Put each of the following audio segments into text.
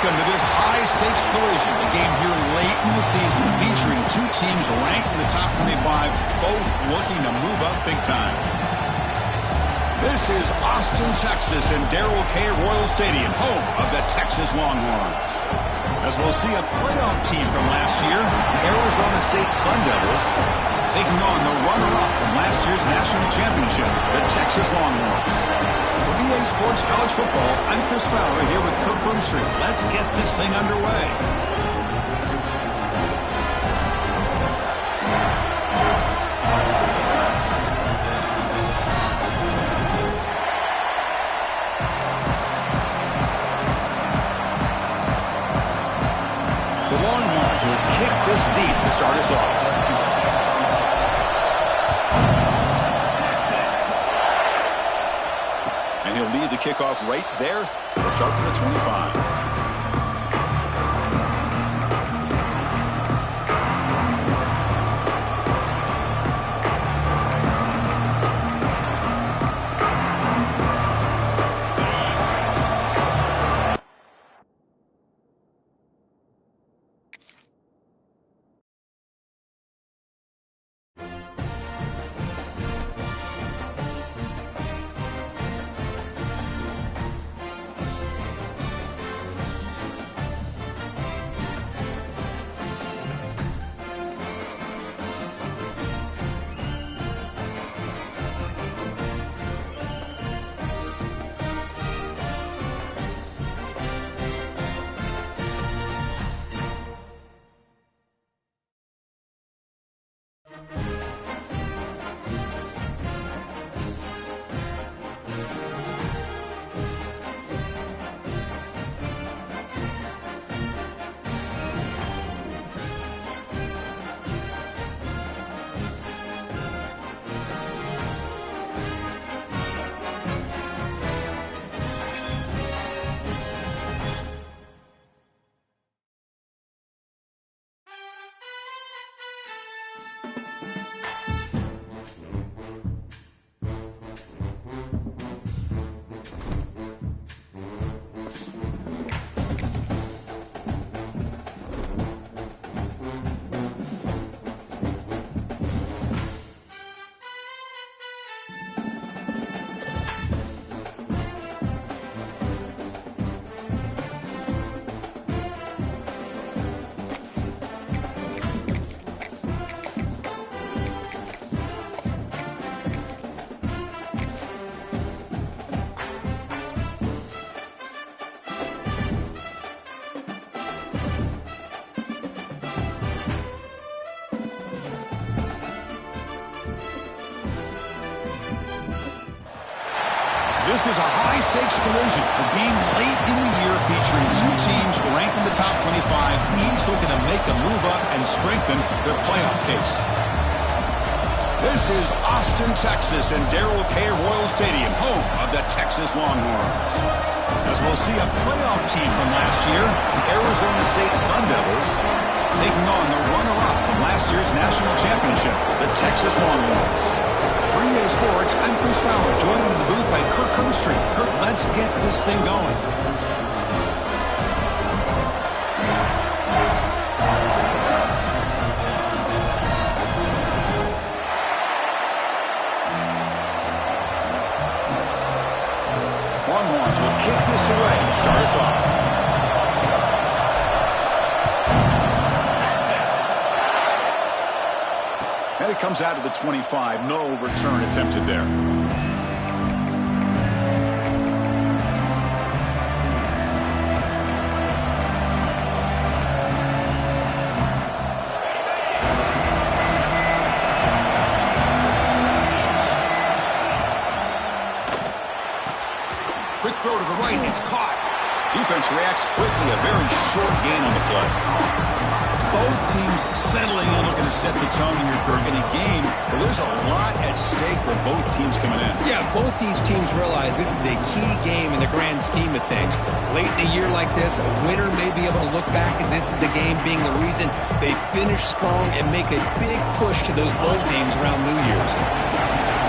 Welcome to this high-stakes collision, a game here late in the season featuring two teams ranked in the top 25, both looking to move up big time. This is Austin, Texas, and Darrell K. Royal Stadium, home of the Texas Longhorns. As we'll see a playoff team from last year, the Arizona State Sun Devils, taking on the runner-up from last year's national championship, the Texas Longhorns. For EA Sports College Football, I'm Chris Fowler here with Kirk Roomstreet. Let's get this thing underway. The Longhorns will kick this deep to start us off. And he'll lead the kickoff right there. We'll start from the 25. This is a high-stakes collision, a game late in the year featuring two teams ranked in the top 25, each looking to make a move up and strengthen their playoff case. This is Austin, Texas, and Darrell K. Royal Stadium, home of the Texas Longhorns. As we'll see a playoff team from last year, the Arizona State Sun Devils, taking on the runner-up from last year's national championship, the Texas Longhorns. For EA Sports, I'm Chris Fowler, joined in the booth by Kirk Roomstreet. Kirk, let's get this thing going. Longhorns will kick this away to start us off. And it comes out to the 25. No return attempted there. Quick throw to the right. It's caught. Defense reacts quickly. A very short gain on the play. Both teams settling in, looking to set the tone here, Kirk, in a game where there's a lot at stake for both teams coming in. Yeah, both these teams realize this is a key game in the grand scheme of things. Late in a year like this, a winner may be able to look back at this as a game being the reason they finish strong and make a big push to those bowl games around New Year's.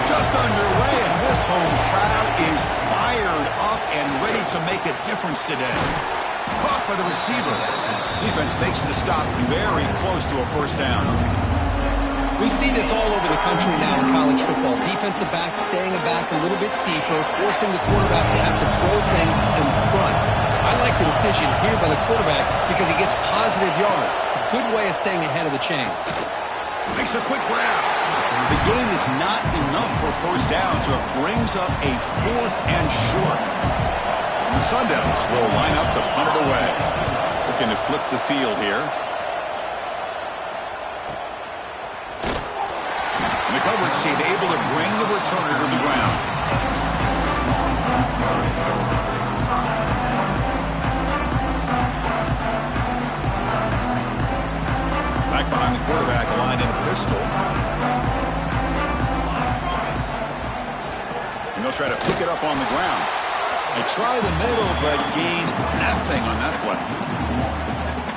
Just underway, and this home crowd is fired up and ready to make a difference today. Caught by the receiver. Defense makes the stop very close to a first down. We see this all over the country now in college football. Defensive backs staying back a little bit deeper, forcing the quarterback to have to throw things in front. I like the decision here by the quarterback because he gets positive yards. It's a good way of staying ahead of the chains. Makes a quick grab. The gain is not enough for first down, so it brings up a 4th and short. The Sun Devils will line up to punt it away. Looking to flip the field here. And the coverage team able to bring the returner to the ground. Back behind the quarterback, aligned in a pistol. And they'll try to pick it up on the ground. They try the middle, but gain nothing on that play.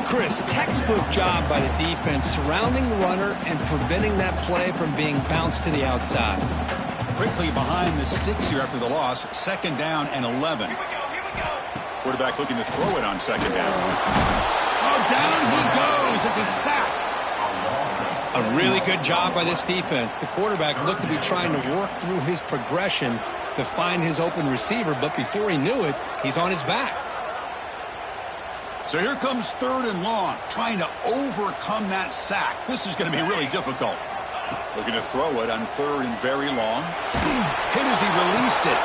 Chris, textbook job by the defense surrounding the runner and preventing that play from being bounced to the outside. Quickly behind the sticks here after the loss. 2nd down and 11. Quarterback looking to throw it on 2nd down. Oh, down he goes. It's a sack. A really good job by this defense. The quarterback looked to be trying to work through his progressions to find his open receiver, but before he knew it, he's on his back. So here comes 3rd and long, trying to overcome that sack. This is going to be really difficult. Looking to throw it on 3rd and very long. Hit as he released it.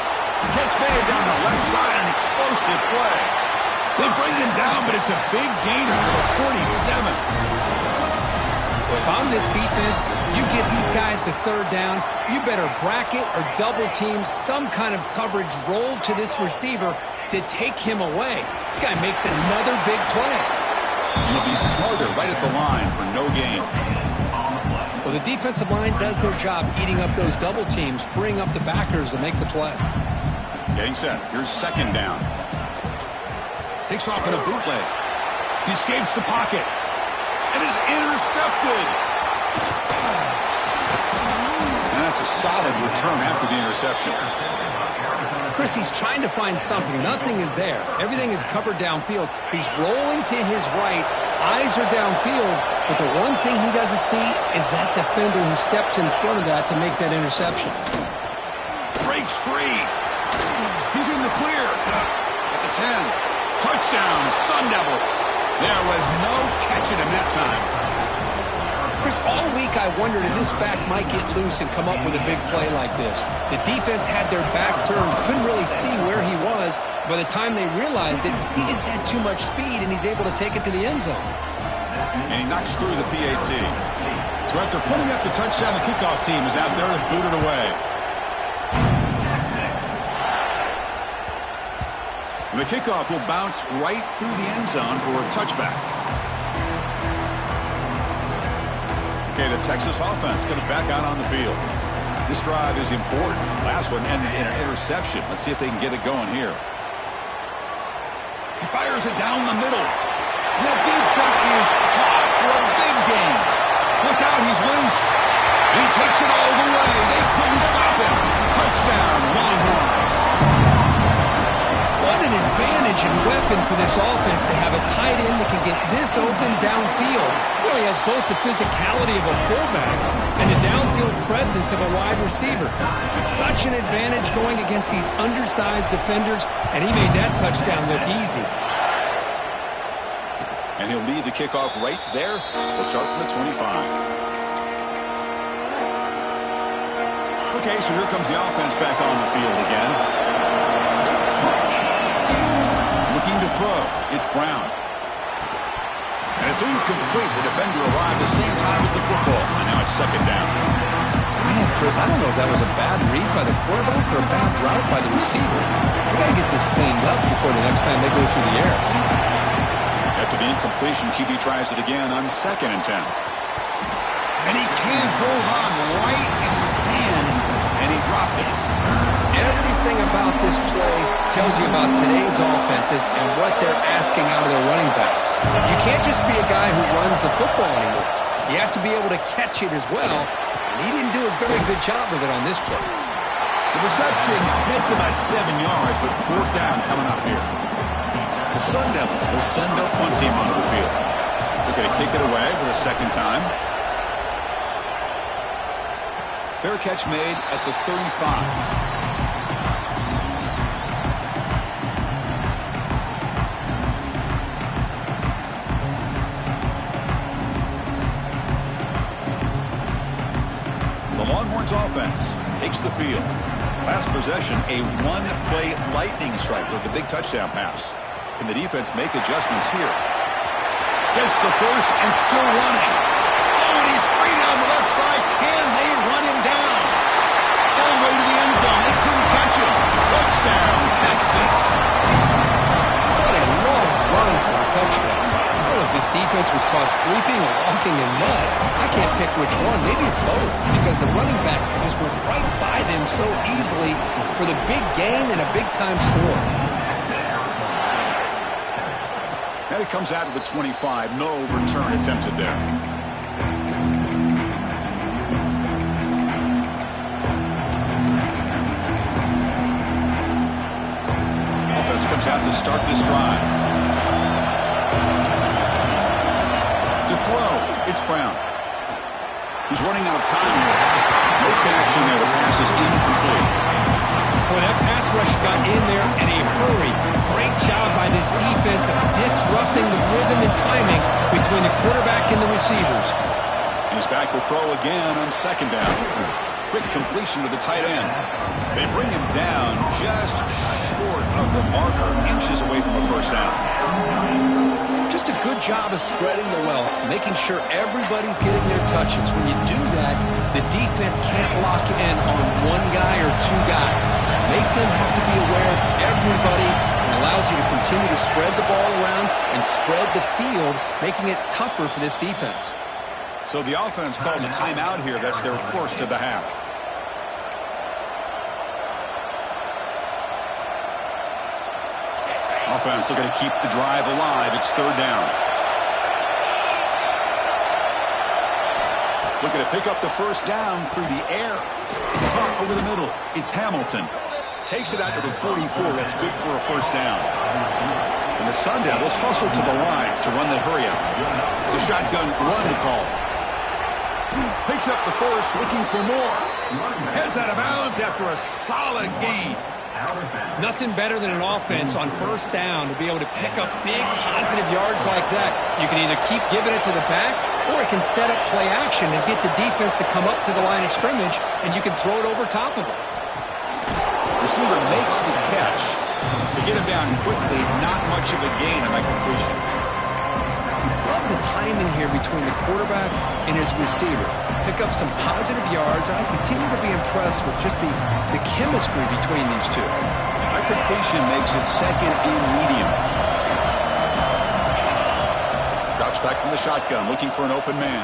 Catch made down the left side, an explosive play. They bring him down, but it's a big gainer to the 47. Well, if I'm this defense, you get these guys to 3rd down, you better bracket or double team some kind of coverage roll to this receiver to take him away. This guy makes another big play. And he'll be smarter right at the line for no gain. Well, the defensive line does their job eating up those double teams, freeing up the backers to make the play. Getting set. Here's 2nd down. Takes off in a bootleg. He escapes the pocket. And is intercepted. And that's a solid return after the interception. Chris, he's trying to find something. Nothing is there. Everything is covered downfield. He's rolling to his right. Eyes are downfield. But the one thing he doesn't see is that defender who steps in front of that to make that interception. Breaks free. He's in the clear. At the 10. Touchdown, Sun Devils. There was no catching him that time. Chris, all week I wondered if this back might get loose and come up with a big play like this. The defense had their back turned, couldn't really see where he was. By the time they realized it, he just had too much speed, and he's able to take it to the end zone. And he knocks through the PAT. So after putting up the touchdown, the kickoff team is out there to boot it away. And the kickoff will bounce right through the end zone for a touchback. Okay, the Texas offense comes back out on the field. This drive is important. Last one ended in an interception. Let's see if they can get it going here. He fires it down the middle. That deep shot is caught for a big gain. Look out, he's loose. He takes it all the way. They couldn't stop him. Touchdown, Longhorns. What an advantage and weapon for this offense to have a tight end that can get this open downfield. Well, he has both the physicality of a fullback and the downfield presence of a wide receiver. Such an advantage going against these undersized defenders, and he made that touchdown look easy. And he'll lead the kickoff right there. We'll start from the 25. Okay, so here comes the offense back on the field again. Looking to throw. It's Brown. And it's incomplete. The defender arrived the same time as the football. And now it's 2nd down. Man, Chris, I don't know if that was a bad read by the quarterback or a bad route by the receiver. They got to get this cleaned up before the next time they go through the air. After the incompletion, QB tries it again on 2nd and 10. And he can't hold on right in his hands, and he dropped it. Everything about this play tells you about today's offenses and what they're asking out of their running backs. You can't just be a guy who runs the football anymore. You have to be able to catch it as well, and he didn't do a very good job of it on this play. The reception makes about 7 yards, but 4th down coming up here. The Sun Devils will send their punt team onto the field. They're going to kick it away for the second time. Fair catch made at the 35. Offense takes the field. Last possession, a one-play lightning strike with the big touchdown pass. Can the defense make adjustments here? Gets the first and still running. Oh, and he's free down the left side. Can they run him down? All the way to the end zone. They couldn't catch him. Touchdown, Texas. What a long run for a touchdown. I don't know if this defense was caught sleeping or walking in mud. I can't pick which one. Maybe it's both, because the running back just went right by them so easily for the big game and a big-time score. And it comes out of the 25. No return attempted there. Offense comes out to start this drive. It's Brown. He's running out of time here. No connection there. The pass is incomplete. Boy, that pass rush got in there in a hurry. Great job by this defense of disrupting the rhythm and timing between the quarterback and the receivers. He's back to throw again on second down. Quick completion to the tight end. They bring him down just short of the marker, inches away from a first down. Just a good job of spreading the wealth, making sure everybody's getting their touches. When you do that, the defense can't lock in on one guy or two guys. Make them have to be aware of everybody, and allows you to continue to spread the ball around and spread the field, making it tougher for this defense. So the offense calls a timeout here. That's their first of the half. Offense looking to keep the drive alive. It's third down. Looking to pick up the first down through the air. Over the middle. It's Hamilton. Takes it out to the 44. That's good for a first down. And the Sun Devils hustle to the line to run the hurry out. It's a shotgun run call. Picks up the first, looking for more. Heads out of bounds after a solid gain. Nothing better than an offense on first down to be able to pick up big positive yards like that. You can either keep giving it to the back, or it can set up play action and get the defense to come up to the line of scrimmage, and you can throw it over top of it. Receiver makes the catch. They get him down quickly. Not much of a gain on that completion. Love the timing here between the quarterback and his receiver. Pick up some positive yards, and I continue to be impressed with just the chemistry between these two. That completion makes it second and medium. Drops back from the shotgun, looking for an open man.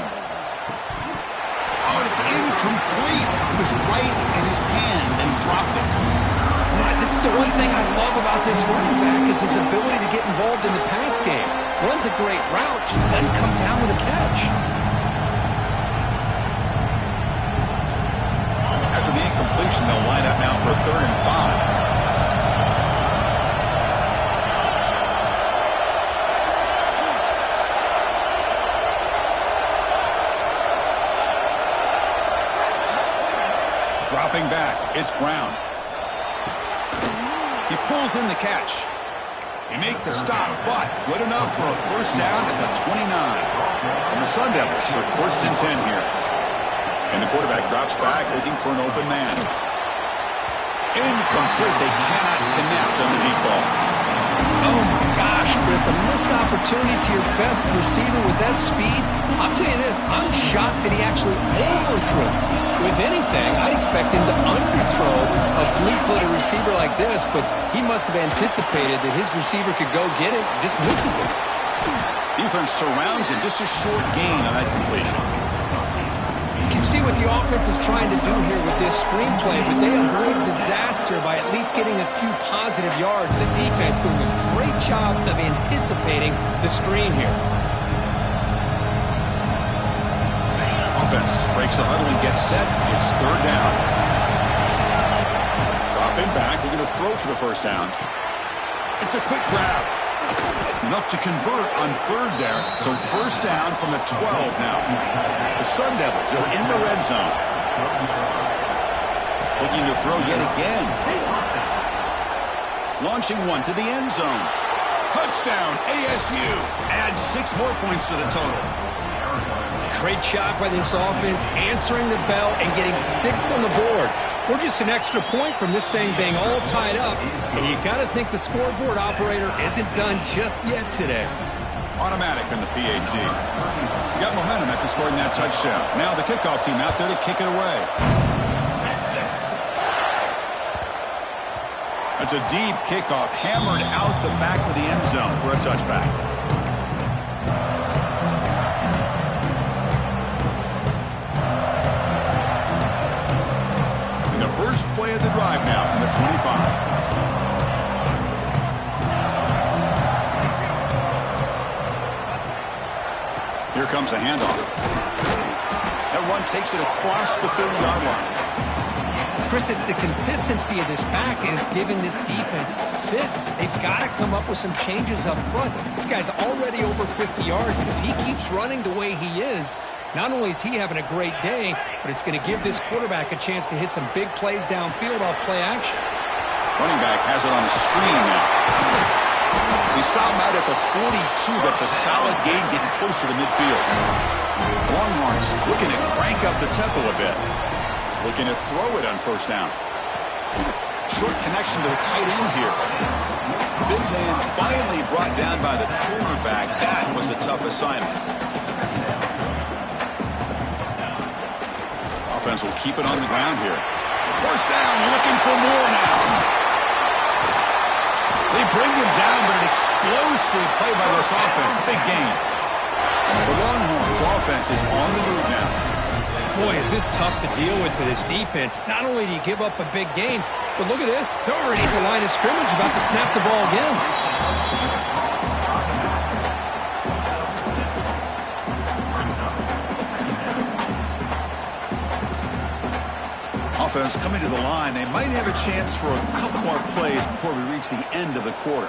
Oh, it's incomplete. It was right in his hands, and he dropped it. This is the one thing I love about this running back is his ability to get involved in the pass game. Runs a great route, just doesn't come down with a catch. After the incompletion, they'll line up now for 3rd and 5. Dropping back, it's Brown. He pulls in the catch. They make the stop, but good enough for a first down at the 29. And the Sun Devils are 1st and 10 here. And the quarterback drops back, looking for an open man. Incomplete. They cannot connect on the deep ball. Oh, my gosh, Chris, a missed opportunity to your best receiver with that speed. I'll tell you this, I'm shocked that he actually overthrew. If anything, I'd expect him to underthrow a fleet-footed receiver like this, but he must have anticipated that his receiver could go get it, just misses it. Defense surrounds him, just a short gain on that completion. You can see what the offense is trying to do here with this screenplay, but they avoid disaster by at least getting a few positive yards. The defense doing a great job of anticipating the screen here. Offense breaks the huddle and gets set. It's 3rd down. Dropping back. We're going to throw for the first down. It's a quick grab. Enough to convert on third there. So first down from the 12 now. The Sun Devils are in the red zone. Looking to throw yet again. Launching one to the end zone. Touchdown, ASU. Add 6 more points to the total. Great job by this offense, answering the bell and getting 6 on the board. We're just an extra point from this thing being all tied up. And you got to think the scoreboard operator isn't done just yet today. Automatic on the PAT. Got momentum after scoring that touchdown. Now the kickoff team out there to kick it away. That's a deep kickoff, hammered out the back of the end zone for a touchback. First play of the drive now from the 25. Here comes a handoff. That run takes it across the 30-yard line. Chris, it's the consistency of this pack is giving this defense fits. They've got to come up with some changes up front. This guy's already over 50 yards, and if he keeps running the way he is, not only is he having a great day, but it's going to give this quarterback a chance to hit some big plays downfield off play action. Running back has it on the screen now. We stop him out at the 42. That's a solid gain getting closer to midfield. Longhorns looking to crank up the tempo a bit. Looking to throw it on first down. Short connection to the tight end here. Big man finally brought down by the cornerback. That was a tough assignment. Offense will keep it on the ground here. First down, looking for more now. They bring him down, but an explosive play by this offense. Big gain. The Longhorns offense is on the move now. Boy, is this tough to deal with for this defense. Not only do you give up a big gain, but look at this. They're already at the line of scrimmage, about to snap the ball again. Offense coming to the line. They might have a chance for a couple more plays before we reach the end of the quarter.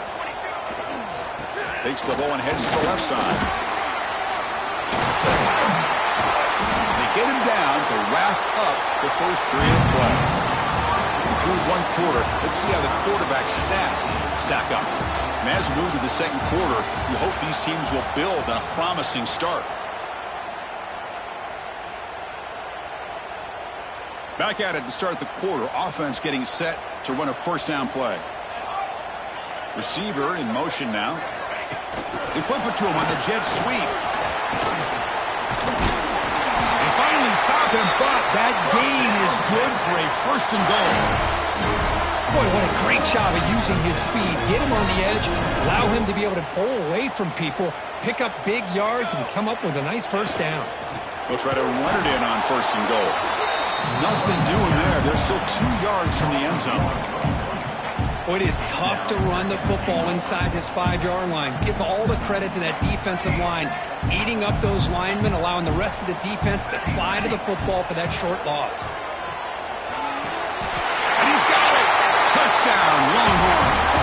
Takes the ball and heads to the left side. They get him down to wrap up the first period of play. Through one quarter, let's see how the quarterback stats stack up. And as we move to the second quarter, you hope these teams will build on a promising start. Back at it to start the quarter. Offense getting set to run a first down play. Receiver in motion now. They flip it to him on the jet sweep. They finally stop him, but that gain is good for a first and goal. Boy, what a great job of using his speed. Get him on the edge, allow him to be able to pull away from people, pick up big yards, and come up with a nice first down. They'll try to run it in on first and goal. Nothing doing there. They're still 2 yards from the end zone. Well, it is tough to run the football inside this 5-yard line. Give all the credit to that defensive line, eating up those linemen, allowing the rest of the defense to fly to the football for that short loss. And he's got it. Touchdown, Longhorns.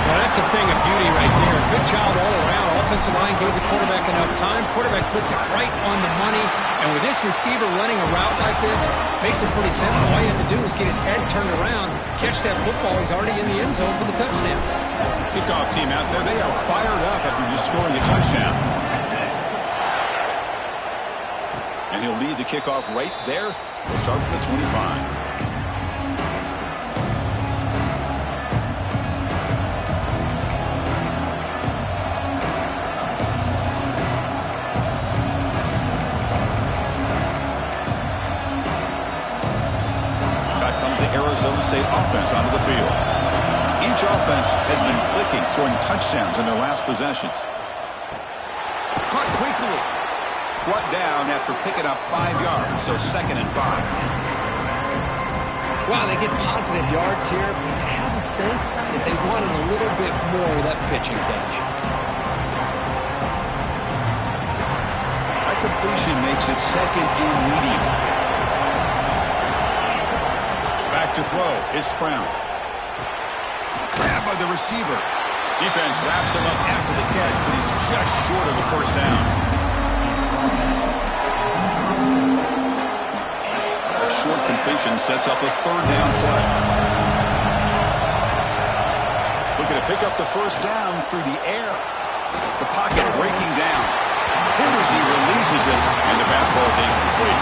Well, that's a thing of beauty right there. Good job all around. Offensive line gave the quarterback enough time. Quarterback puts it right on the money. And with this receiver running a route like this, makes it pretty simple. All you have to do is get his head turned around, catch that football. He's already in the end zone for the touchdown. Kickoff team out there. They are fired up after just scoring a touchdown. And he'll lead the kickoff right there. We'll start with the 25. Arizona State offense onto the field. Each offense has been clicking, scoring touchdowns in their last possessions. Caught quickly. Brought down after picking up 5 yards, so 2nd and 5. Wow, they get positive yards here. I have a sense that they wanted a little bit more with that pitch and catch. That completion makes it 2nd and medium. Back to throw. It's Brown. Grabbed by the receiver. Defense wraps him up after the catch, but he's just short of a first down. A short completion sets up a third down play. Looking to pick up the first down through the air. The pocket breaking down. Hit as he releases it, and the pass ball is incomplete.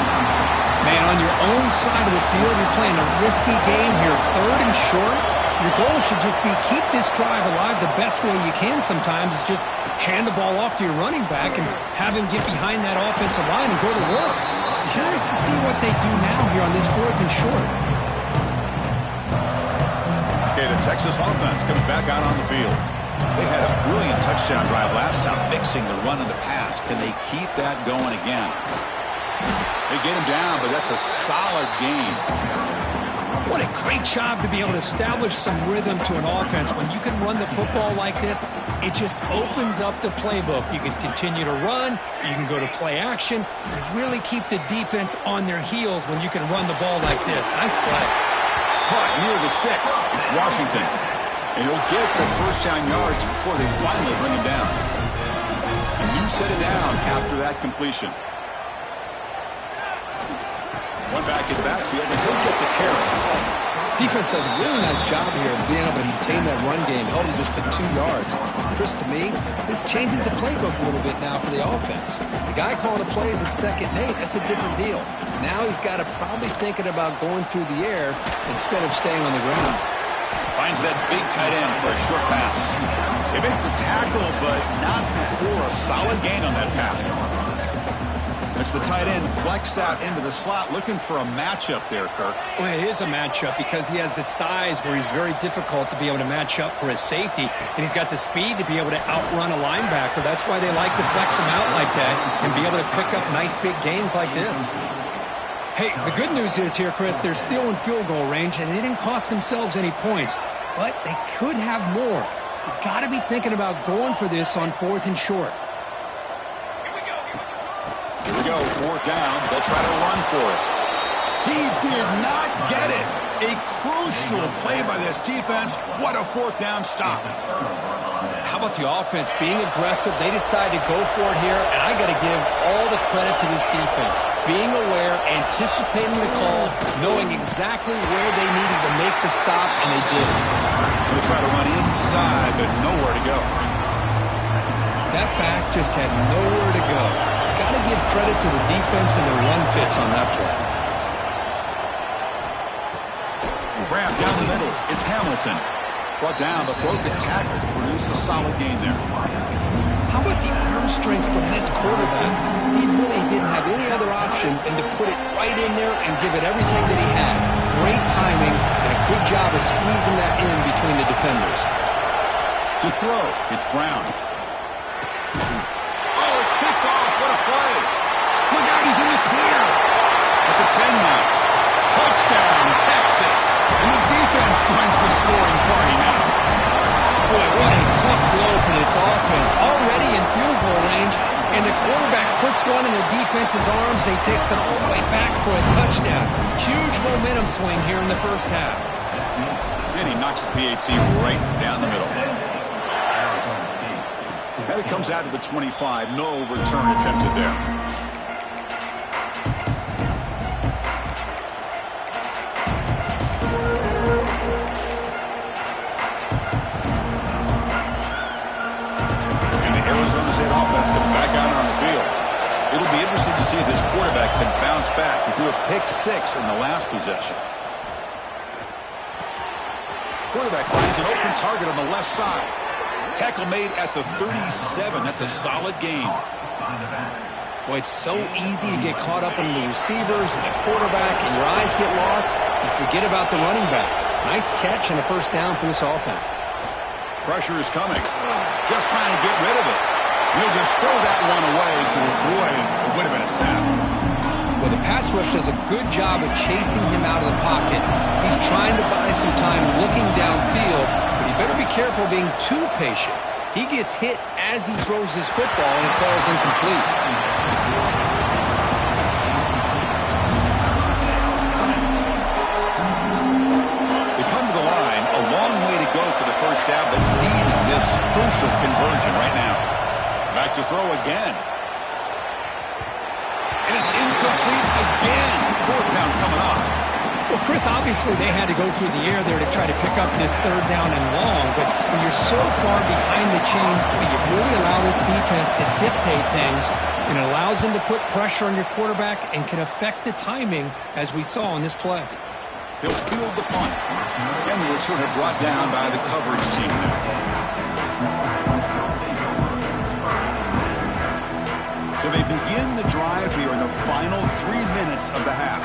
Man, on your own side of the field, you're playing a risky game here, third and short. Your goal should just be keep this drive alive the best way you can sometimes is just hand the ball off to your running back and have him get behind that offensive line and go to work. Curious to see what they do now here on this fourth and short. Okay, the Texas offense comes back out on the field. They had a brilliant touchdown drive last time, mixing the run and the pass. Can they keep that going again? They get him down, but that's a solid game. What a great job to be able to establish some rhythm to an offense. When you can run the football like this, it just opens up the playbook. You can continue to run. You can go to play action. You really keep the defense on their heels when you can run the ball like this. Nice play. Caught near the sticks. It's Washington. And he'll get the first down yards before they finally bring him down. A new set of downs after that completion. One back in the backfield, and he'll get the carry. Defense does a really nice job here of being able to maintain that run game, held him just to 2 yards. Chris, to me, this changes the playbook a little bit now for the offense. The guy calling the plays at 2nd and 8, that's a different deal. Now he's got to probably thinking about going through the air instead of staying on the ground. Finds that big tight end for a short pass. They make the tackle, but not before a solid gain on that pass. As the tight end flex out into the slot, looking for a matchup there, Kirk. Well, it is a matchup because he has the size where he's very difficult to be able to match up for his safety, and he's got the speed to be able to outrun a linebacker. That's why they like to flex him out like that and be able to pick up nice big gains like this. Hey, the good news is here, Chris, they're still in field goal range, and they didn't cost themselves any points, but they could have more. You got to be thinking about going for this on 4th and short. Here we go, 4th down. They'll try to run for it. He did not get it. A crucial play by this defense. What a 4th down stop. How about the offense being aggressive? They decide to go for it here, and I got to give all the credit to this defense. Being aware, anticipating the call, knowing exactly where they needed to make the stop, and they did it. They'll try to run inside, but nowhere to go. That back just had nowhere to go. Got to give credit to the defense and their run fits on that play. Wrap down the middle. It's Hamilton. Brought down, but broke the tackle to produce a solid gain there. How about the arm strength from this quarterback? He really didn't have any other option than to put it right in there and give it everything that he had. Great timing and a good job of squeezing that in between the defenders. To throw, it's Brown. Oh, it's picked off. What a play. Look out, he's in the clear. At the 10 now. Touchdown, Texas. And the defense joins the scoring party now. Boy, what a tough blow for this offense. Already in field goal range, and the quarterback puts one in the defense's arms, and he takes it all the way back for a touchdown. Huge momentum swing here in the first half. And he knocks the PAT right down the middle. And it comes out of the 25. No return attempted there. Arizona State offense comes back out on the field. It'll be interesting to see if this quarterback can bounce back. He threw a pick 6 in the last possession. Quarterback finds an open target on the left side. Tackle made at the 37. That's a solid gain. Boy, it's so easy to get caught up in the receivers and the quarterback, and your eyes get lost. You forget about the running back. Nice catch and a first down for this offense. Pressure is coming. Just trying to get rid of it. He'll just throw that one away to avoid what would have been a sack. Well, the pass rush does a good job of chasing him out of the pocket. He's trying to buy some time looking downfield, but he better be careful being too patient. He gets hit as he throws his football, and it falls incomplete. They come to the line. A long way to go for the first down, but needing this crucial conversion right now. Back to throw again. And it's incomplete again. Fourth down coming up. Well, Chris, obviously they had to go through the air there to try to pick up this third down and long, but when you're so far behind the chains, you really allow this defense to dictate things, and it allows them to put pressure on your quarterback and can affect the timing, as we saw on this play. He'll field the punt, and the returner brought down by the coverage team. So they begin the drive here in the final 3 minutes of the half.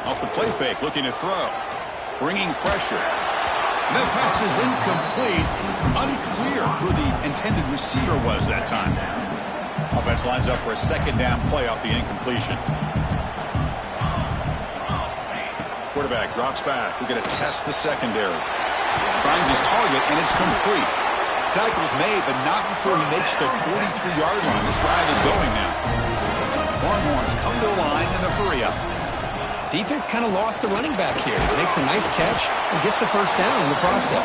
Off the play fake, looking to throw. Bringing pressure. And that pass is incomplete. Unclear who the intended receiver was that time. Offense lines up for a second down play off the incompletion. Quarterback drops back. We're going to test the secondary. Finds his target, and it's complete. Tackle's made, but not before he makes the 43-yard line. This drive is going now. Longhorns come to the line in the hurry-up. Defense kind of lost the running back here. Makes a nice catch and gets the first down in the process.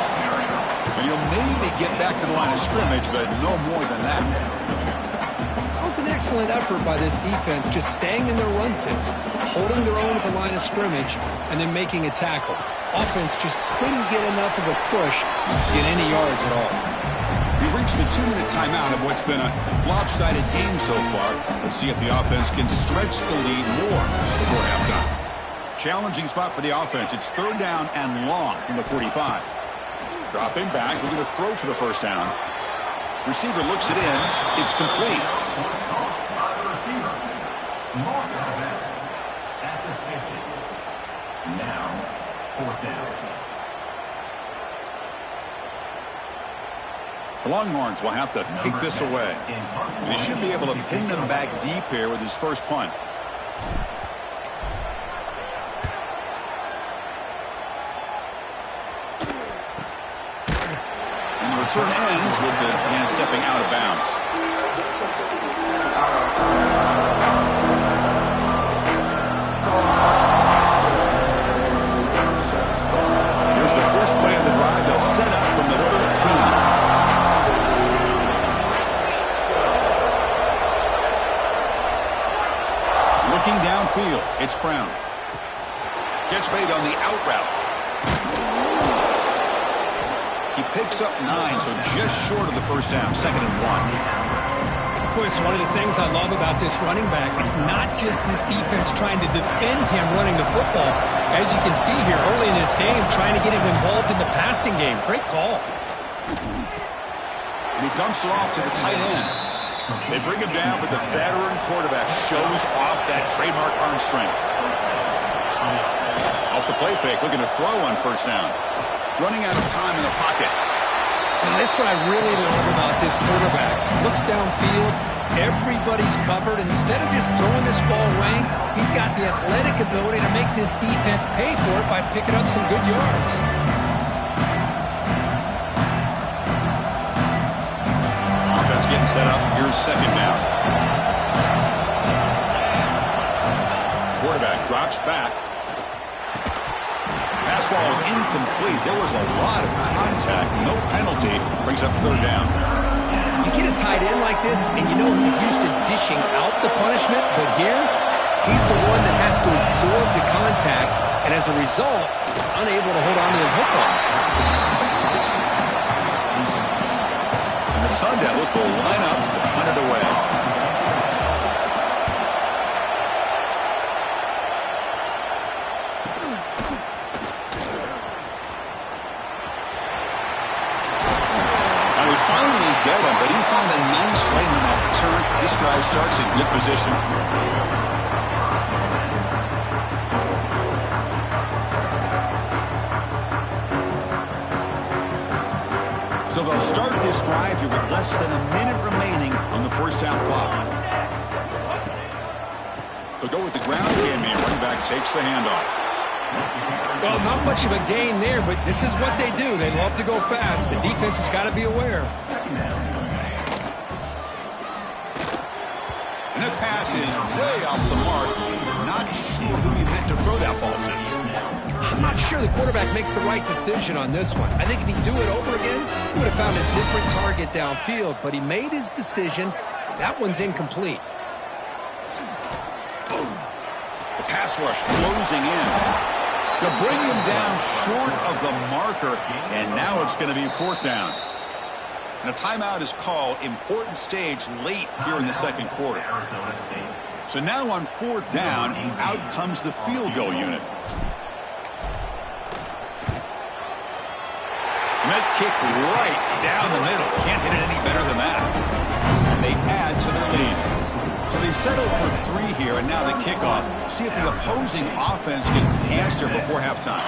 And he'll maybe get back to the line of scrimmage, but no more than that. That was an excellent effort by this defense, just staying in their run fits, holding their own at the line of scrimmage, and then making a tackle. Offense just couldn't get enough of a push to get any yards at all. We've reached the 2-minute timeout of what's been a lopsided game so far. Let's see if the offense can stretch the lead more before halftime. Challenging spot for the offense. It's third down and long from the 45. Dropping back, looking to throw for the first down. Receiver looks it in. It's complete. Now, fourth down. The Longhorns will have to kick this away. And he should be able to pin them back deep here with his first punt. Return ends with the man stepping out of bounds. Here's the first play of the drive. They'll set up from the 13. Looking downfield, it's Brown. Catch made on the out route. He picks up 9, so just short of the first down, 2nd and 1. Boy, it's one of the things I love about this running back. It's not just this defense trying to defend him running the football. As you can see here early in this game, trying to get him involved in the passing game. Great call. And he dumps it off to the tight end. They bring him down, but the veteran quarterback shows off that trademark arm strength. Off the play fake, looking to throw on first down. Running out of time in the pocket. That's what I really love about this quarterback. Looks downfield. Everybody's covered. Instead of just throwing this ball away, he's got the athletic ability to make this defense pay for it by picking up some good yards. Offense getting set up. Here's second down. Quarterback drops back. Pass ball is incomplete. There was a lot of contact. No penalty. Brings up third down. You get a tight end like this, and you know he's used to dishing out the punishment, but here, he's the one that has to absorb the contact, and as a result, unable to hold on to the football. And the Sun Devils will line up to punt it away. Get him, but he found a nice lane on that return. This drive starts in good position. So they'll start this drive here with less than a minute remaining on the first half clock. They'll go with the ground game here. Running back takes the handoff. Well, not much of a gain there, but this is what they do. They love to go fast. The defense has got to be aware. And that pass is way off the mark. Not sure who he meant to throw that ball to. I'm not sure the quarterback makes the right decision on this one. I think if he'd do it over again, he would have found a different target downfield, but he made his decision. That one's incomplete. The pass rush closing in to bring him down short of the marker, and now it's going to be 4th down. And a timeout is called. Important stage late here in the second quarter. So now on 4th down, out comes the field goal unit. And that kick right down the middle. Can't hit it any better than that. And they add to their lead. So they settle for 3 here, and now the kickoff. See if the opposing offense can answer before halftime.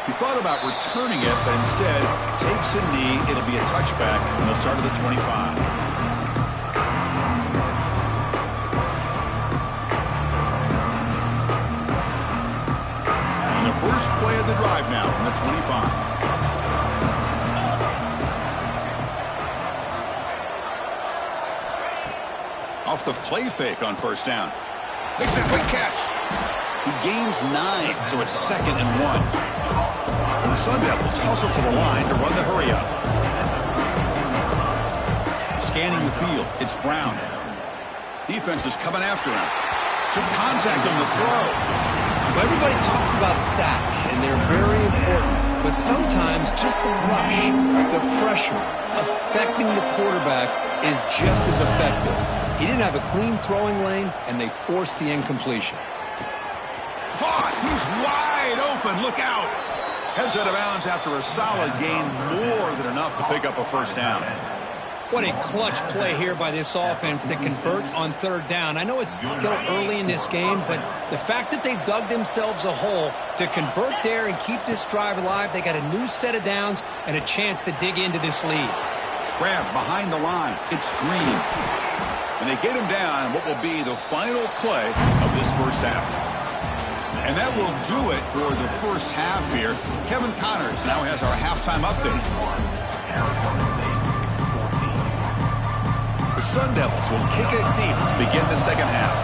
He thought about returning it, but instead takes a knee. It'll be a touchback, and they'll start at the 25. And the first play of the drive now from the 25. Off the play fake on 1st down. Makes a quick catch. He gains 9, so it's 2nd and 1. The Sun Devils hustle to the line to run the hurry up. Scanning the field, it's Brown. Defense is coming after him. Some contact on the throw. Well, everybody talks about sacks, and they're very important. But sometimes just the rush, the pressure, affecting the quarterback is just as effective. He didn't have a clean throwing lane, and they forced the incompletion. Caught! He's wide open. Look out! Heads out of bounds after a solid gain, more than enough to pick up a 1st down. What a clutch play here by this offense to convert on 3rd down. I know it's still early in this game, but the fact that they've dug themselves a hole to convert there and keep this drive alive, they got a new set of downs and a chance to dig into this lead. Grab behind the line. It's Green. And they get him down what will be the final play of this 1st half. And that will do it for the 1st half here. Kevin Connors now has our halftime update. The Sun Devils will kick it deep to begin the 2nd half.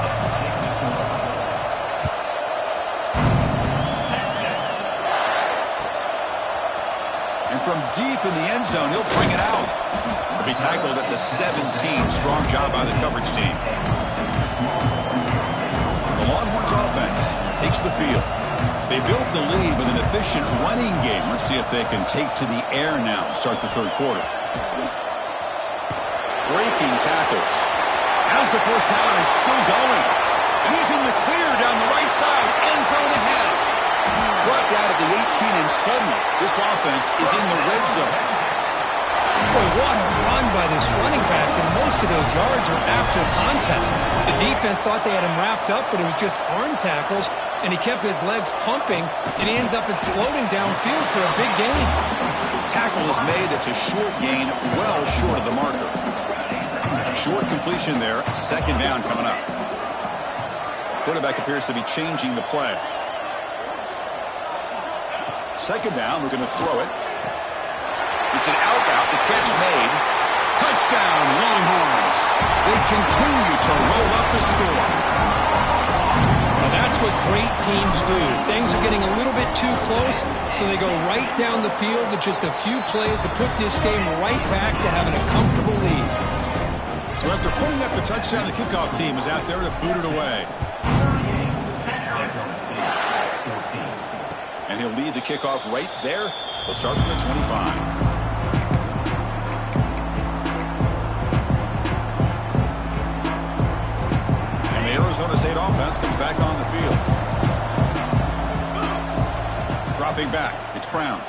And from deep in the end zone, he'll bring it out. He'll be tackled at the 17. Strong job by the coverage team. The Longhorns offense takes the field. They built the lead with an efficient running game. Let's see if they can take to the air now to start the 3rd quarter. Breaking tackles. As the 1st down is still going. And he's in the clear down the right side. End zone ahead. Brought down at the 18, and suddenly this offense is in the red zone. Boy, what a run by this running back, and most of those yards are after contact. The defense thought they had him wrapped up, but it was just arm tackles, and he kept his legs pumping, and he ends up exploding downfield for a big gain. Tackle is made. It's a short gain, well short of the marker. Short completion there. 2nd down coming up. Quarterback appears to be changing the play. 2nd down, we're going to throw it. It's an out route, the catch made. Touchdown, Longhorns. They continue to roll up the score. Now that's what great teams do. Things are getting a little bit too close, so they go right down the field with just a few plays to put this game right back to having a comfortable lead. So after putting up the touchdown, the kickoff team is out there to boot it away. And he'll lead the kickoff right there. He'll start from the 25. Arizona State offense comes back on the field. Dropping back, it's Brown.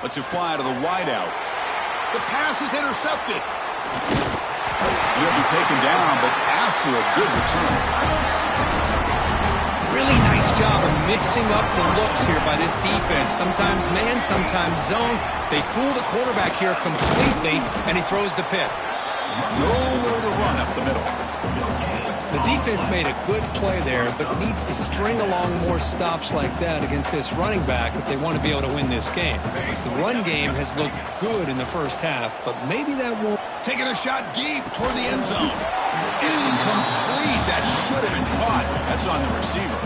Lets it fly to the wideout. The pass is intercepted. He'll be taken down, but after a good return. Really nice job of mixing up the looks here by this defense. Sometimes man, sometimes zone. They fool the quarterback here completely, and he throws the pick. Nowhere to run up the middle. The defense made a good play there, but needs to string along more stops like that against this running back if they want to be able to win this game. The run game has looked good in the 1st half, but maybe that won't. taking a shot deep toward the end zone. Incomplete. That should have been caught. That's on the receiver.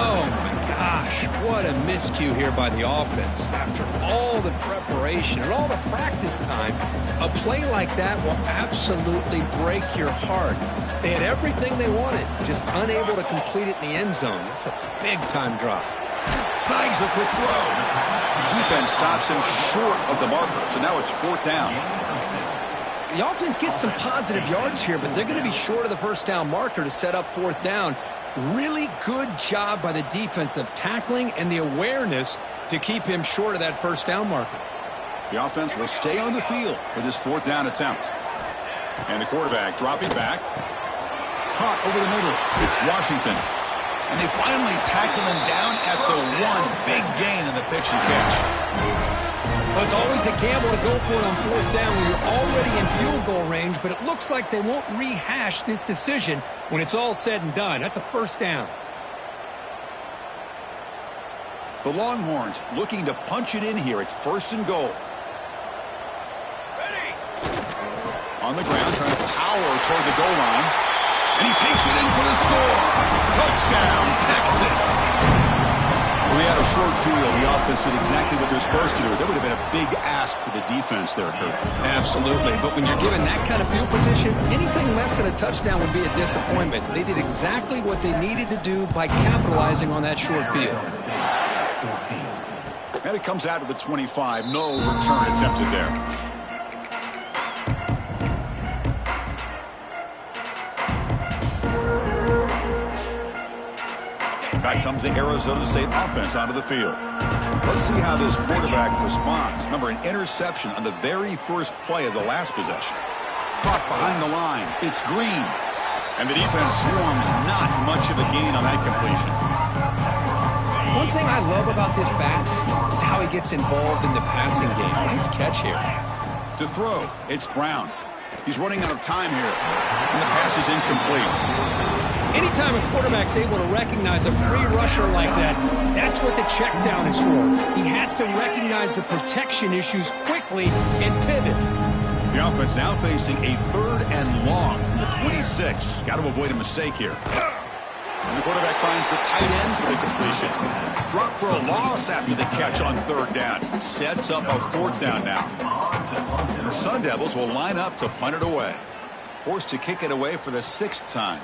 Oh, my gosh. What a miscue here by the offense. After all the preparation and all the practice time, a play like that will absolutely break your heart. They had everything they wanted, just unable to complete it in the end zone. It's a big-time drop. Snags the quick throw. Defense stops him short of the marker, so now it's 4th down. The offense gets some positive yards here, but they're going to be short of the first down marker to set up 4th down. Really good job by the defense of tackling and the awareness to keep him short of that first down marker. The offense will stay on the field for this 4th down attempt. And the quarterback dropping back. Caught over the middle. It's Washington. And they finally tackle him down at the 1. Big gain in the pitch and catch. Well, it's always a gamble to go for it on 4th down when you're already in field goal range, but it looks like they won't rehash this decision when it's all said and done. That's a first down. The Longhorns looking to punch it in here. It's 1st and goal. Ready. On the ground, trying to power toward the goal line. And he takes it in for the score. Touchdown, Texas. We had a short field. The offense did exactly what they're supposed to do. That would have been a big ask for the defense there, Kurt. Absolutely. But when you're given that kind of field position, anything less than a touchdown would be a disappointment. They did exactly what they needed to do by capitalizing on that short field. And it comes out of the 25. No return attempted there. Back comes the Arizona State offense onto the field. Let's see how this quarterback responds. Remember, an interception on the very first play of the last possession. Caught behind the line. It's Green. And the defense swarms. Not much of a gain on that completion. One thing I love about this back is how he gets involved in the passing game. Nice catch here. To throw, it's Brown. He's running out of time here. And the pass is incomplete. Anytime a quarterback's able to recognize a free rusher like that, that's what the check down is for. He has to recognize the protection issues quickly and pivot. The offense now facing a 3rd and long from the 26. Got to avoid a mistake here. And the quarterback finds the tight end for the completion. Drop for a loss after the catch on 3rd down. Sets up a 4th down now. And the Sun Devils will line up to punt it away. Forced to kick it away for the 6th time.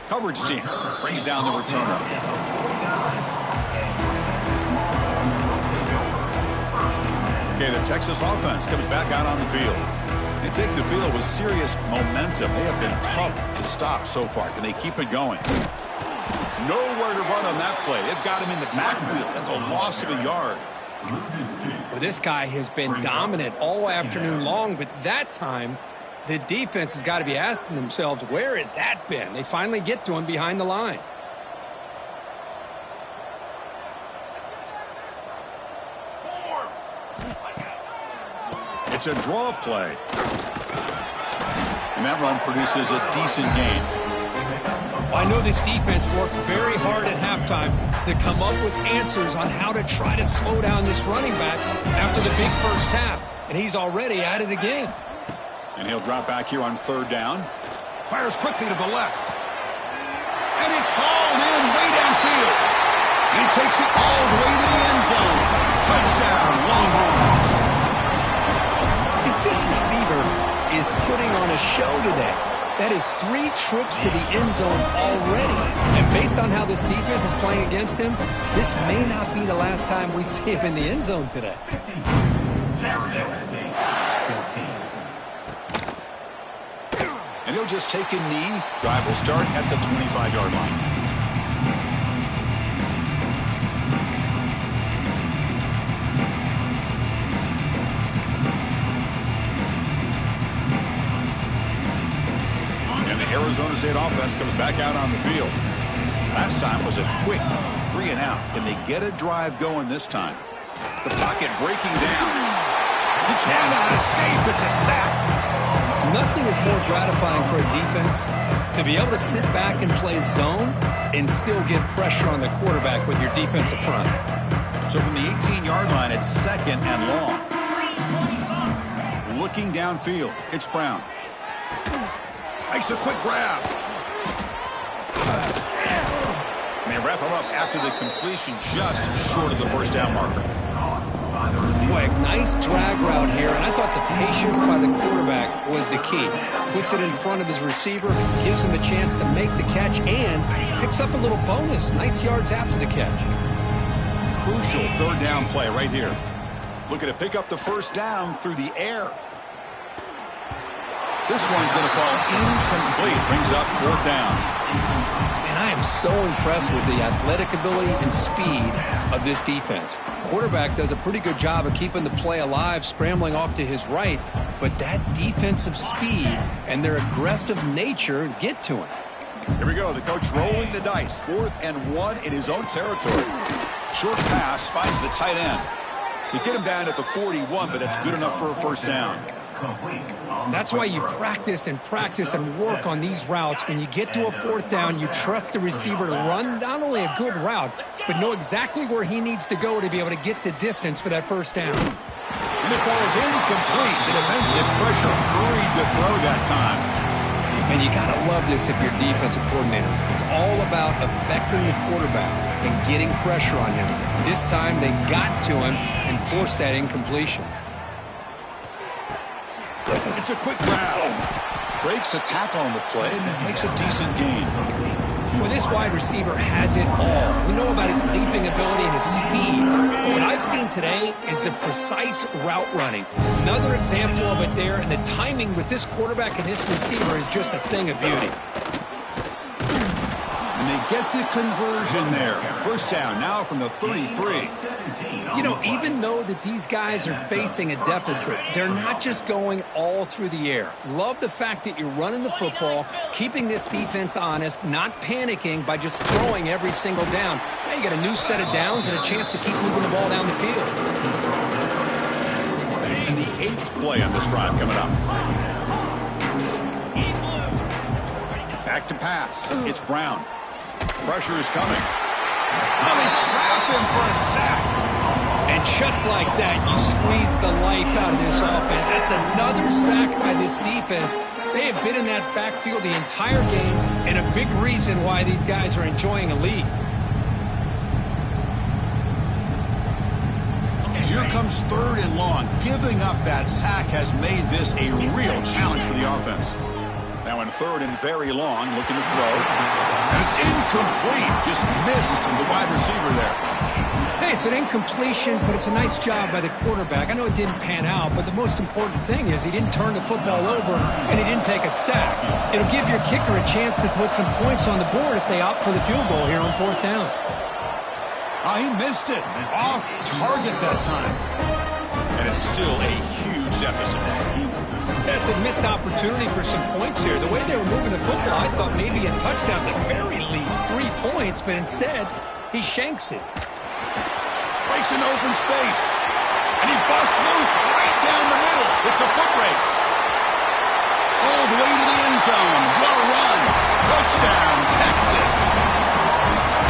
Coverage team brings down the returner. Okay, the Texas offense comes back out on the field. They take the field with serious momentum. They have been tough to stop so far. Can they keep it going? Nowhere to run on that play. They've got him in the backfield. That's a loss of a yard. Well, this guy has been dominant all afternoon long, but that time the defense has got to be asking themselves, where has that been? They finally get to him behind the line. It's a draw play. And that run produces a decent gain. Well, I know this defense worked very hard at halftime to come up with answers on how to try to slow down this running back after the big first half. And he's already at it again. And he'll drop back here on 3rd down. Fires quickly to the left. And it's hauled in way downfield. And he takes it all the way to the end zone. Touchdown, Longhorns. This receiver is putting on a show today. That is 3 trips to the end zone already. And based on how this defense is playing against him, this may not be the last time we see him in the end zone today. And he'll just take a knee. Drive will start at the 25-yard line. And the Arizona State offense comes back out on the field. Last time was a quick 3 and out. Can they get a drive going this time? The pocket breaking down. He cannot escape. It's a sack. Nothing is more gratifying for a defense to be able to sit back and play zone and still get pressure on the quarterback with your defensive front. So from the 18-yard line, it's 2nd and long. looking downfield. It's Brown. Makes a quick grab. And they wrap him up after the completion just short of the first down marker. Boy, a nice drag route here, and I thought the patience by the quarterback was the key. Puts it in front of his receiver, gives him a chance to make the catch, and picks up a little bonus. Nice yards after the catch. Crucial third down play right here. Looking to pick up the first down through the air. This one's going to fall incomplete. Brings up fourth down. And I am so impressed with the athletic ability and speed of this defense. Quarterback does a pretty good job of keeping the play alive, scrambling off to his right, but that defensive speed and their aggressive nature get to him. Here we go. The coach rolling the dice. 4th and 1 in his own territory. Short pass finds the tight end. They get him down at the 41, but that's good enough for a first down. That's why you practice and work on these routes. When you get to a fourth down, you trust the receiver to run not only a good route, but know exactly where he needs to go to be able to get the distance for that first down. And it falls incomplete. The defensive pressure hurried the throw that time. And you got to love this if you're a defensive coordinator. It's all about affecting the quarterback and getting pressure on him. This time they got to him and forced that incompletion. It's a quick grab. Breaks a tackle on the play and makes a decent gain. Well, this wide receiver has it all. We know about his leaping ability and his speed. But what I've seen today is the precise route running. Another example of it there, and the timing with this quarterback and this receiver is just a thing of beauty. And they get the conversion there. First down now from the 33. You know, even though that these guys are facing a deficit, they're not just going all through the air. Love the fact that you're running the football, keeping this defense honest, not panicking by just throwing every single down. Now you got a new set of downs and a chance to keep moving the ball down the field. And the 8th play on this drive coming up. Back to pass. It's Brown. Pressure is coming. Oh, they trap him for a sack. And just like that, you squeeze the life out of this offense. That's another sack by this defense. They have been in that backfield the entire game, and a big reason why these guys are enjoying a lead. Here comes 3rd and long. Giving up that sack has made this a real challenge for the offense. Now in 3rd and very long, looking to throw. And it's incomplete. Just missed the wide receiver there. Hey, it's an incompletion, but it's a nice job by the quarterback. I know it didn't pan out, but the most important thing is he didn't turn the football over and he didn't take a sack. It'll give your kicker a chance to put some points on the board if they opt for the field goal here on 4th down. Oh, he missed it. Off target that time. And it's still a huge deficit. That's a missed opportunity for some points here. The way they were moving the football, I thought maybe a touchdown, at the very least 3 points, but instead, he shanks it. Breaks an open space. And he busts loose right down the middle. It's a foot race. All the way to the end zone. What a run. Touchdown, Texas.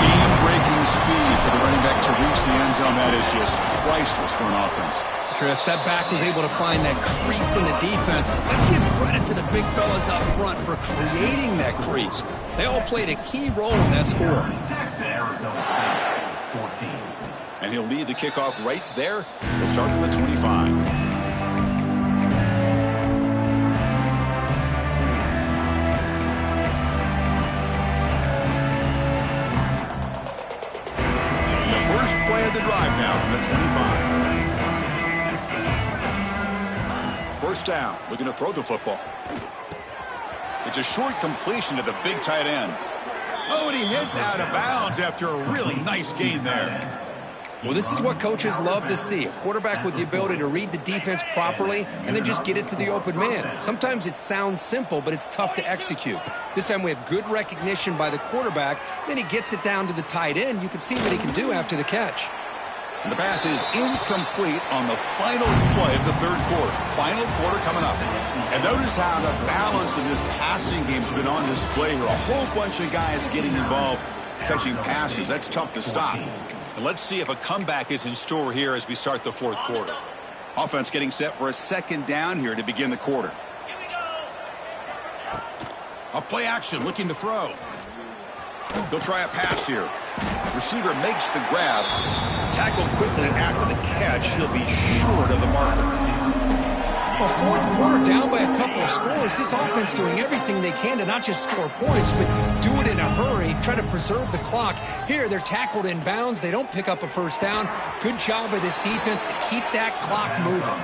Game-breaking speed for the running back to reach the end zone. That is just priceless for an offense. Chris, that back was able to find that crease in the defense. Let's give credit to the big fellas up front for creating that crease. They all played a key role in that score. And he'll lead the kickoff right there. He'll start from the 25. The first play of the drive now from the 25. First down, looking to throw the football. It's a short completion to the big tight end. Oh, and he heads out of bounds after a really nice gain there. Well, this is what coaches love to see. A quarterback with the ability to read the defense properly and then just get it to the open man. Sometimes it sounds simple, but it's tough to execute. This time we have good recognition by the quarterback. Then he gets it down to the tight end. You can see what he can do after the catch. And the pass is incomplete on the final play of the 3rd quarter. Final quarter coming up. And notice how the balance of this passing game has been on display here. A whole bunch of guys getting involved, catching passes. That's tough to stop. And let's see if a comeback is in store here as we start the 4th quarter. Offense getting set for a second down here to begin the quarter. A play action, looking to throw. He'll try a pass here. Receiver makes the grab. Tackled quickly after the catch. He'll be short of the marker. Well, fourth quarter down by a couple of scores. This offense doing everything they can to not just score points, but do it in a hurry, try to preserve the clock. Here, they're tackled in bounds. They don't pick up a first down. Good job by this defense to keep that clock moving.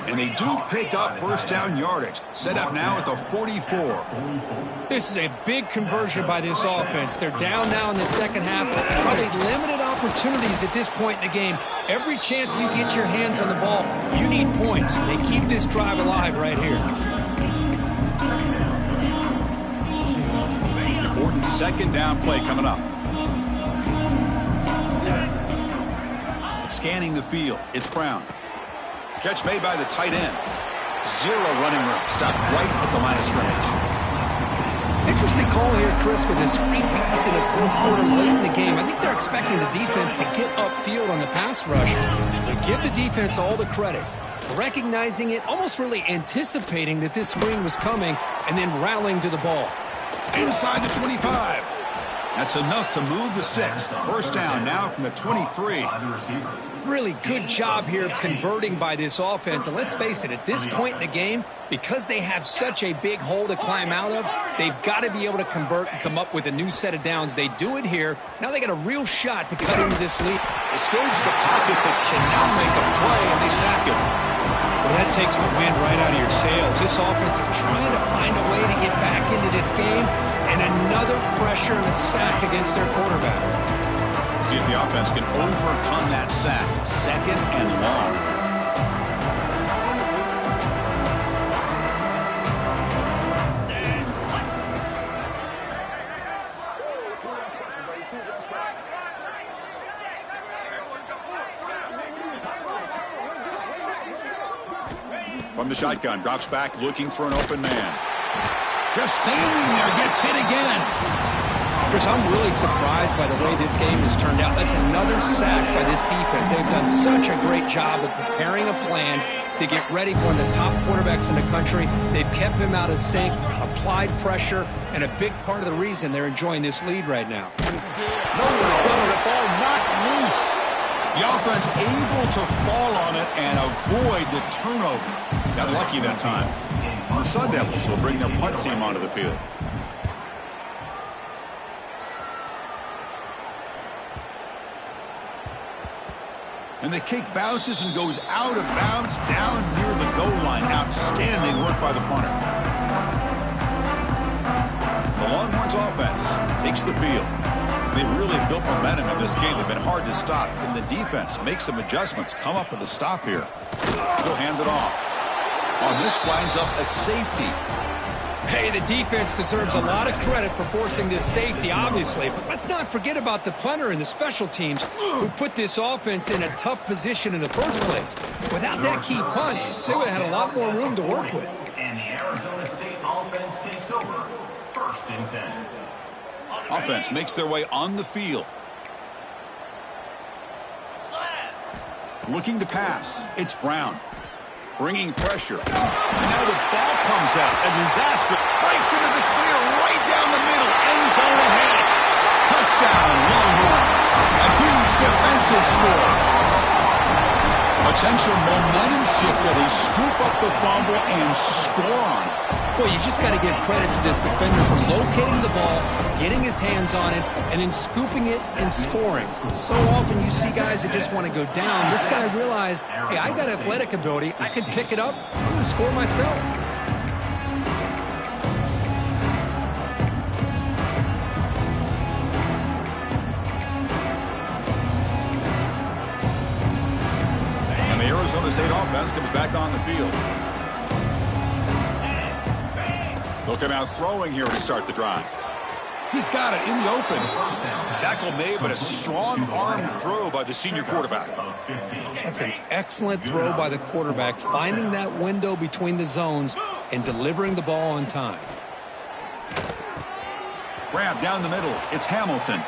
And they do pick up first down yardage. Set up now at the 44. This is a big conversion by this offense. They're down now in the second half. Probably limited opportunities at this point in the game. Every chance you get your hands on the ball, you need points. They keep this drive alive right here. Important second down play coming up. Scanning the field. It's Brown. Catch made by the tight end. Zero running room. Stopped right at the line of scrimmage. Interesting call here, Chris, with this screen pass in the fourth quarter late in the game. I think they're expecting the defense to get upfield on the pass rush. They give the defense all the credit, recognizing it, almost really anticipating that this screen was coming, and then rallying to the ball. Inside the 25. That's enough to move the sticks. First down now from the 23. Really good job here of converting by this offense. And let's face it, at this point in the game, because they have such a big hole to climb out of, they've got to be able to convert and come up with a new set of downs. They do it here. Now they got a real shot to cut into this lead. Escapes the pocket, but can now make a play, and they sack him. Well, that takes the wind right out of your sails. This offense is trying to find a way to get back into this game, and another pressure and a sack against their quarterback. See if the offense can overcome that sack. Second and long. From the shotgun, drops back, looking for an open man. Just standing there, gets hit again. Chris, I'm really surprised by the way this game has turned out. That's another sack by this defense. They've done such a great job of preparing a plan to get ready for one of the top quarterbacks in the country. They've kept him out of sync, applied pressure, and a big part of the reason they're enjoying this lead right now. Nowhere to go, the ball knocked loose. The offense able to fall on it and avoid the turnover. Got lucky that time. The Sun Devils will bring their punt team onto the field. And the kick bounces and goes out of bounds down near the goal line. Outstanding work by the punter. The Longhorns offense takes the field. They've really built momentum in this game. They've been hard to stop. Can the defense make some adjustments? Come up with a stop here. They'll hand it off. On this winds up a safety. Hey, the defense deserves a lot of credit for forcing this safety, obviously. But let's not forget about the punter and the special teams who put this offense in a tough position in the first place. Without that key punt, they would have had a lot more room to work with. And the Arizona State offense takes over. First and 10. Offense makes their way on the field. Looking to pass. It's Brown. Bringing pressure. And now the ball comes out. A disaster. Breaks into the clear right down the middle. End zone ahead. Touchdown, Longhorns. A huge defensive score. Potential momentum shift. They scoop up the fumble and score on it. Boy, you just got to give credit to this defender for locating the ball, getting his hands on it, and then scooping it and scoring. So often you see guys that just want to go down. This guy realized, hey, I got athletic ability. I can pick it up. I'm going to score myself. And the Arizona State offense comes back on the field. They'll come out throwing here to start the drive. He's got it in the open. Tackle made, but a strong arm throw by the senior quarterback. That's an excellent throw by the quarterback, finding that window between the zones and delivering the ball on time. Grab down the middle. It's Hamilton.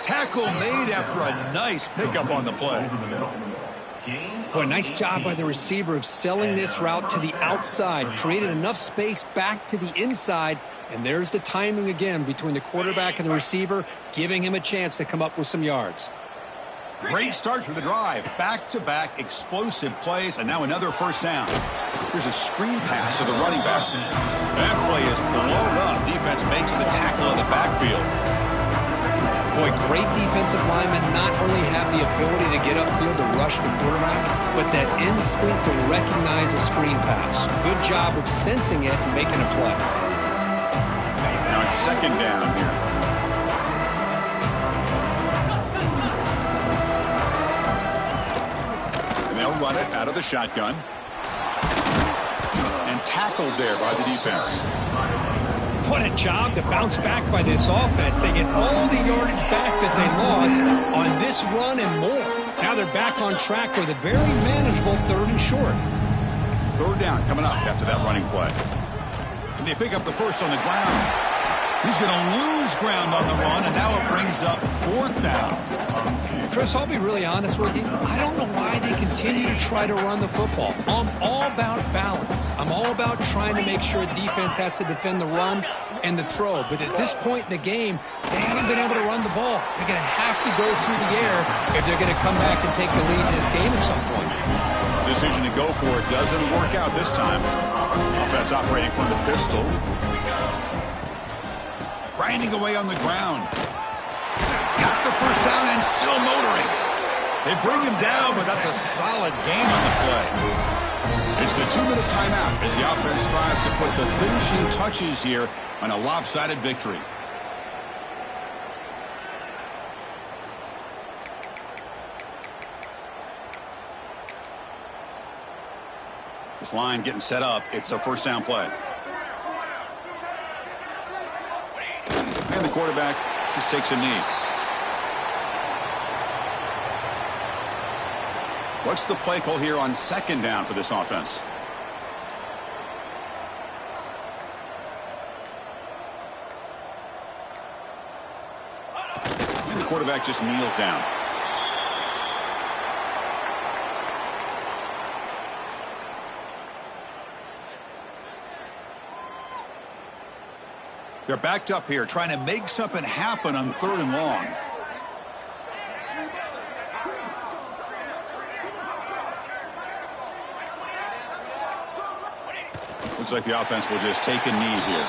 Tackle made after a nice pickup on the play. Gain Boy, of nice job 18. by the receiver of selling this route to the outside. Created enough space back to the inside. And there's the timing again between the quarterback and the receiver, giving him a chance to come up with some yards. Great start to the drive. Back-to-back explosive plays, and now another first down. Here's a screen pass to the running back. That play is blown up. Defense makes the tackle in the backfield. Boy, great defensive linemen not only have the ability to get upfield to rush the quarterback, but that instinct to recognize a screen pass. Good job of sensing it and making a play. Now it's second down here. And they'll run it out of the shotgun. And tackled there by the defense. What a job to bounce back by this offense. They get all the yardage back that they lost on this run and more. Now they're back on track with a very manageable 3rd and short. Third down coming up after that running play. And they pick up the first on the ground. He's going to lose ground on the run, and now it brings up 4th down. Chris, I'll be really honest with you. I don't know why they continue to try to run the football. I'm all about balance. I'm all about trying to make sure defense has to defend the run and the throw. But at this point in the game, they haven't been able to run the ball. They're going to have to go through the air if they're going to come back and take the lead in this game at some point. Decision to go for it doesn't work out this time. Offense operating from the pistol. Grinding away on the ground. Got the first down and still motoring. They bring him down, but that's a solid gain on the play. It's the 2-minute timeout as the offense tries to put the finishing touches here on a lopsided victory. This line getting set up. It's a first down play. And the quarterback just takes a knee. What's the play call here on second down for this offense? And the quarterback just kneels down. They're backed up here, trying to make something happen on 3rd and long. Looks like the offense will just take a knee here.